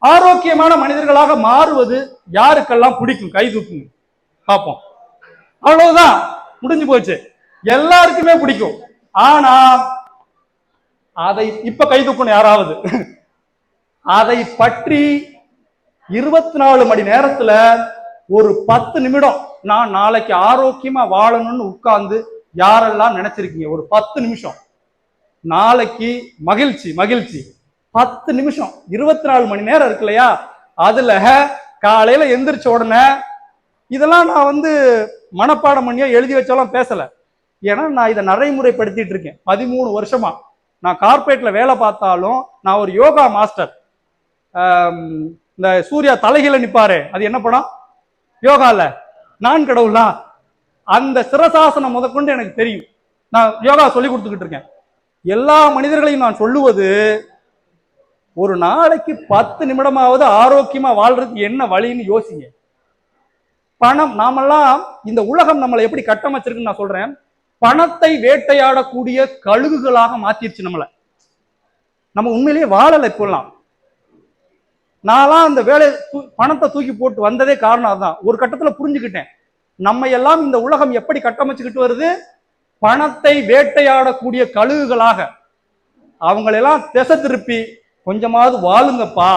ஆரோக்கியமான மனிதர்களாக மாறுவது யாருக்கெல்லாம் பிடிக்கும்? கை தூக்குங்க பார்ப்போம். அவ்வளவுதான், முடிஞ்சு போச்சு. எல்லாருக்குமே பிடிக்கும். ஆனா அதை இப்ப கை தூக்கணும் யாராவது. அதை பற்றி 24 மணி நேரத்துல ஒரு 10 நிமிடம் நான் நாளைக்கு ஆரோக்கியமா வாழணும்னு உட்கார்ந்து யாரெல்லாம் நினைச்சிருக்கீங்க? ஒரு 10 நிமிஷம் நாளைக்கு மகிழ்ச்சி மகிழ்ச்சி 10 நிமிஷம் 24 மணி நேரம் இருக்கு இல்லையா? அதுல காலையில எந்திரிச்ச உடனே இதெல்லாம் நான் மனப்பாடம் பண்ணியோ எழுதி வச்சாலும் பேசல. ஏன்னா நான் இதை நடைமுறைப்படுத்திட்டு இருக்கேன் 13 வருஷமா. நான் கார்பரேட்ல வேலை பார்த்தாலும் நான் ஒரு யோகா மாஸ்டர். இந்த சூர்யா தலைகீழ நிப்பாரு, அது என்ன படம்? யோகால நான் கடவுளா? அந்த சிரசாசனம் முதற்கொண்டு எனக்கு தெரியும். நான் யோகா சொல்லி கொடுத்துக்கிட்டு இருக்கேன். எல்லா மனிதர்களையும் நான் சொல்லுவது, ஒரு நாளைக்கு 10 நிமிடமாவது ஆரோக்கியமா வாழ்றதுக்கு என்ன வழின்னு யோசிங்க. பணம், நாமெல்லாம் இந்த உலகம் நம்மளை எப்படி கட்டமைச்சிருக்குன்னு நான் சொல்றேன். பணத்தை வேட்டையாடக்கூடிய கழுகுகளாக மாத்திருச்சு நம்மளை. நம்ம உண்மையிலேயே வாழலை இப்பெல்லாம். நான்லாம் அந்த பணத்தை தூக்கி போட்டு வந்ததே காரணம் அதுதான். ஒரு கட்டத்துல புரிஞ்சுக்கிட்டேன், நம்ம எல்லாம் இந்த உலகம் எப்படி கட்டமைச்சுக்கிட்டு வருது? பணத்தை வேட்டையாடக்கூடிய கழுகுகளாக. அவங்களெல்லாம் திசை திருப்பி கொஞ்சமாவது வாழுங்கப்பா